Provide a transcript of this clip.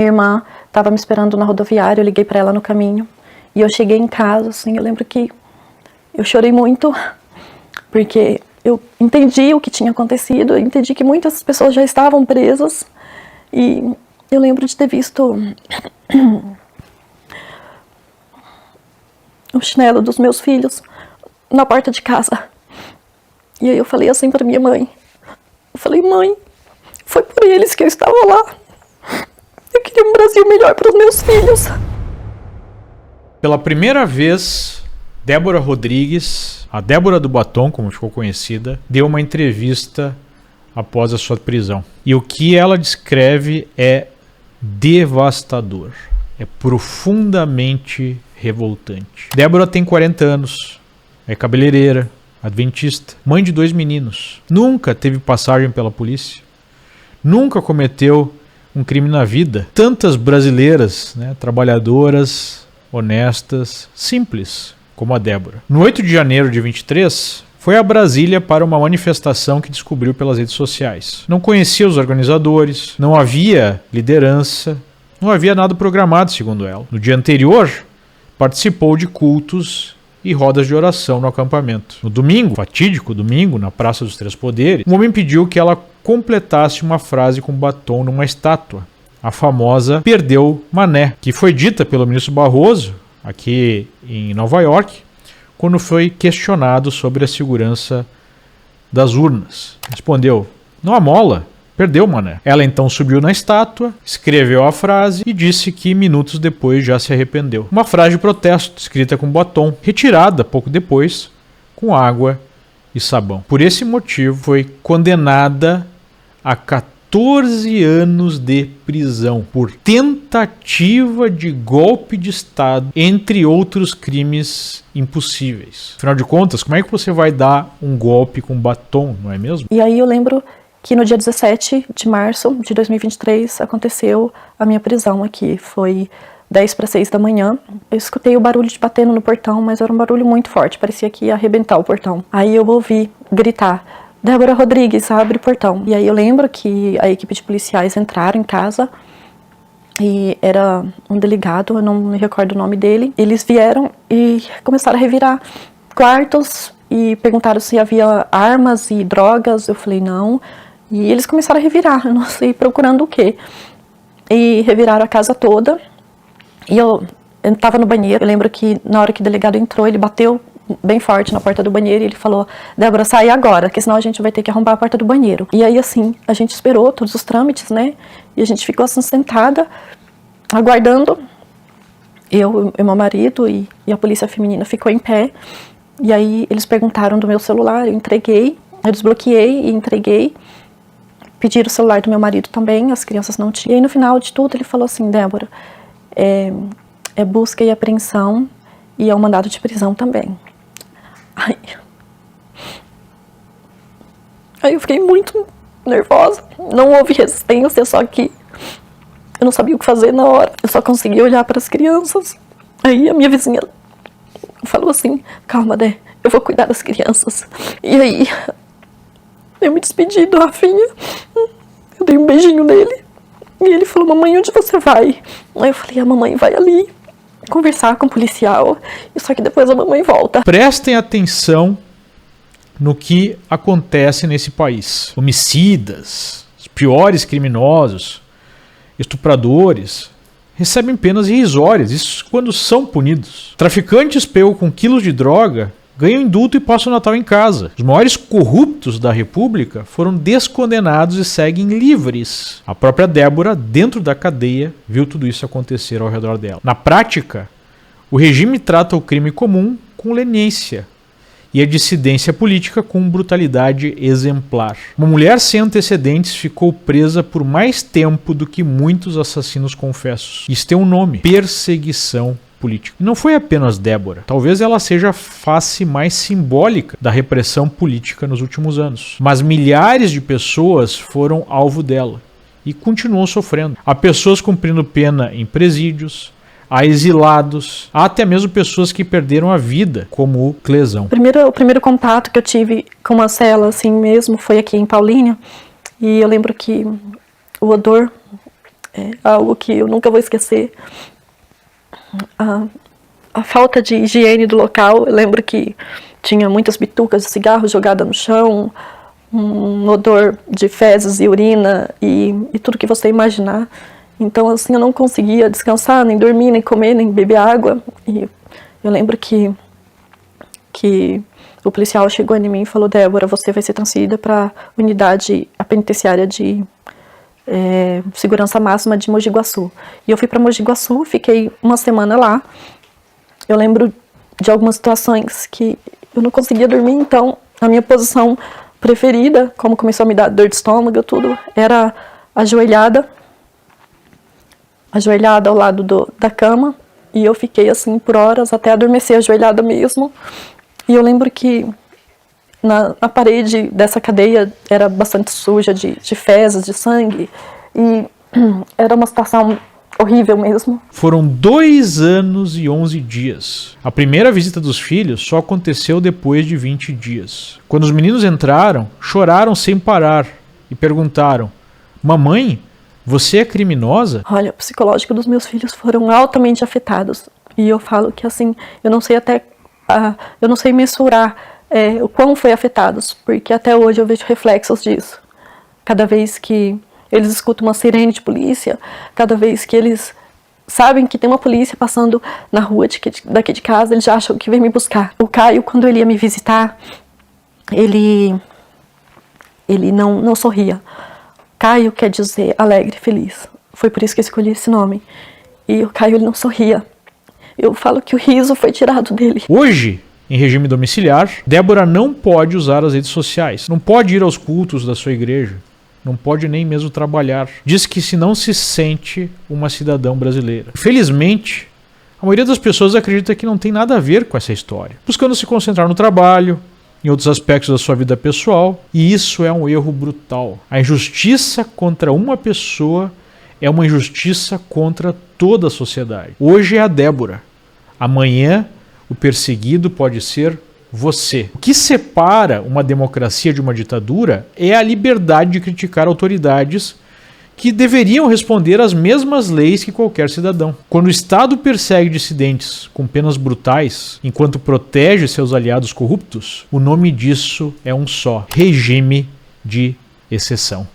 Minha irmã estava me esperando na rodoviária, eu liguei para ela no caminho. E eu cheguei em casa, assim, eu lembro que eu chorei muito, porque eu entendi o que tinha acontecido, eu entendi que muitas pessoas já estavam presas. E eu lembro de ter visto o chinelo dos meus filhos na porta de casa. E aí eu falei assim para minha mãe, eu falei, mãe, foi por eles que eu estava lá. Eu queria um Brasil melhor para os meus filhos. Pela primeira vez, Débora Rodrigues, a Débora do Batom, como ficou conhecida, deu uma entrevista após a sua prisão. E o que ela descreve é devastador, é profundamente revoltante. Débora tem 40 anos, é cabeleireira, adventista, mãe de 2 meninos. Nunca teve passagem pela polícia, nunca cometeu um crime na vida. Tantas brasileiras, né, trabalhadoras, honestas, simples, como a Débora. No 8 de janeiro de 23, foi a Brasília para uma manifestação que descobriu pelas redes sociais. Não conhecia os organizadores, não havia liderança, não havia nada programado, segundo ela. No dia anterior, participou de cultos e rodas de oração no acampamento. No domingo, fatídico domingo, na Praça dos Três Poderes, um homem pediu que ela completasse uma frase com batom numa estátua, a famosa "Perdeu Mané", que foi dita pelo ministro Barroso, aqui em Nova York, quando foi questionado sobre a segurança das urnas. Respondeu: "Não amola, perdeu Mané". Ela então subiu na estátua, escreveu a frase e disse que minutos depois já se arrependeu. Uma frase de protesto, escrita com batom, retirada pouco depois com água e sabão. Por esse motivo, foi condenada a 14 anos de prisão por tentativa de golpe de Estado, entre outros crimes impossíveis. Afinal de contas, como é que você vai dar um golpe com batom, não é mesmo? E aí eu lembro que no dia 17 de março de 2023 aconteceu a minha prisão aqui. Foi 10 para 6 da manhã. Eu escutei o barulho de batendo no portão, mas era um barulho muito forte, parecia que ia arrebentar o portão. Aí eu ouvi gritar: "Débora Rodrigues, abre o portão". E aí eu lembro que a equipe de policiais entraram em casa e era um delegado, eu não me recordo o nome dele. Eles vieram e começaram a revirar quartos e perguntaram se havia armas e drogas. Eu falei não. E eles começaram a revirar, eu não sei procurando o quê. E reviraram a casa toda. E eu estava no banheiro. Eu lembro que na hora que o delegado entrou, ele bateu bem forte na porta do banheiro e ele falou: "Débora, sai agora, porque senão a gente vai ter que arrombar a porta do banheiro". E aí assim, a gente esperou todos os trâmites, né? E a gente ficou assim sentada, aguardando. Eu e meu marido e a polícia feminina ficou em pé. E aí eles perguntaram do meu celular, eu entreguei, eu desbloqueei e entreguei. Pediram o celular do meu marido também, as crianças não tinham. E aí no final de tudo ele falou assim: "Débora, é busca e apreensão e é um mandado de prisão também". Aí eu fiquei muito nervosa, não houve resistência, só que eu não sabia o que fazer na hora. Eu só conseguia olhar para as crianças. Aí a minha vizinha falou assim: "Calma, Dé, eu vou cuidar das crianças". E aí eu me despedi do Rafinha, eu dei um beijinho nele. E ele falou: "Mamãe, onde você vai?". Aí eu falei: "A mamãe vai ali conversar com o policial, só que depois a mamãe volta". Prestem atenção no que acontece nesse país. Homicidas, os piores criminosos, estupradores, recebem penas irrisórias, isso quando são punidos. Traficantes pegam com quilos de droga ganham indulto e passam o Natal em casa. Os maiores corruptos da República foram descondenados e seguem livres. A própria Débora, dentro da cadeia, viu tudo isso acontecer ao redor dela. Na prática, o regime trata o crime comum com leniência e a dissidência política com brutalidade exemplar. Uma mulher sem antecedentes ficou presa por mais tempo do que muitos assassinos confessos. Isso tem um nome: perseguição política. E não foi apenas Débora. Talvez ela seja a face mais simbólica da repressão política nos últimos anos. Mas milhares de pessoas foram alvo dela e continuam sofrendo. Há pessoas cumprindo pena em presídios, há exilados, há até mesmo pessoas que perderam a vida, como o Clesão. O primeiro contato que eu tive com uma cela assim mesmo foi aqui em Paulínia. E eu lembro que o odor É algo que eu nunca vou esquecer. A falta de higiene do local. Eu lembro que tinha muitas bitucas de cigarro jogadas no chão, um odor de fezes e urina e tudo que você imaginar. Então, assim, eu não conseguia descansar, nem dormir, nem comer, nem beber água. E eu lembro que o policial chegou em mim e falou: Débora, você vai ser transferida para a penitenciária de segurança máxima de Mogi Guaçu. E eu fui para Mogi Guaçu, fiquei uma semana lá. Eu lembro de algumas situações que eu não conseguia dormir, então a minha posição preferida, como começou a me dar dor de estômago, tudo, era ajoelhada ao lado da cama, e eu fiquei assim por horas até adormecer ajoelhada mesmo. E eu lembro que na parede dessa cadeia era bastante suja de fezes, de sangue, e era uma situação horrível mesmo. Foram 2 anos e 11 dias. A primeira visita dos filhos só aconteceu depois de 20 dias. Quando os meninos entraram, choraram sem parar e perguntaram: mamãe, você é criminosa? Olha, o psicológico dos meus filhos foram altamente afetados. E eu falo que assim, eu não sei mensurar o quão foi afetados, porque até hoje eu vejo reflexos disso. Cada vez que eles escutam uma sirene de polícia, cada vez que eles sabem que tem uma polícia passando na rua daqui de casa, eles já acham que vem me buscar. O Caio, quando ele ia me visitar, ele não sorria. Caio quer dizer alegre, feliz. Foi por isso que eu escolhi esse nome. E o Caio, ele não sorria. Eu falo que o riso foi tirado dele. Hoje, em regime domiciliar, Débora não pode usar as redes sociais, não pode ir aos cultos da sua igreja, não pode nem mesmo trabalhar. Diz que se não se sente uma cidadã brasileira. Felizmente, a maioria das pessoas acredita que não tem nada a ver com essa história, buscando se concentrar no trabalho, em outros aspectos da sua vida pessoal, e isso é um erro brutal. A injustiça contra uma pessoa é uma injustiça contra toda a sociedade. Hoje é a Débora, amanhã o perseguido pode ser você. O que separa uma democracia de uma ditadura é a liberdade de criticar autoridades que deveriam responder às mesmas leis que qualquer cidadão. Quando o Estado persegue dissidentes com penas brutais, enquanto protege seus aliados corruptos, o nome disso é um só: regime de exceção.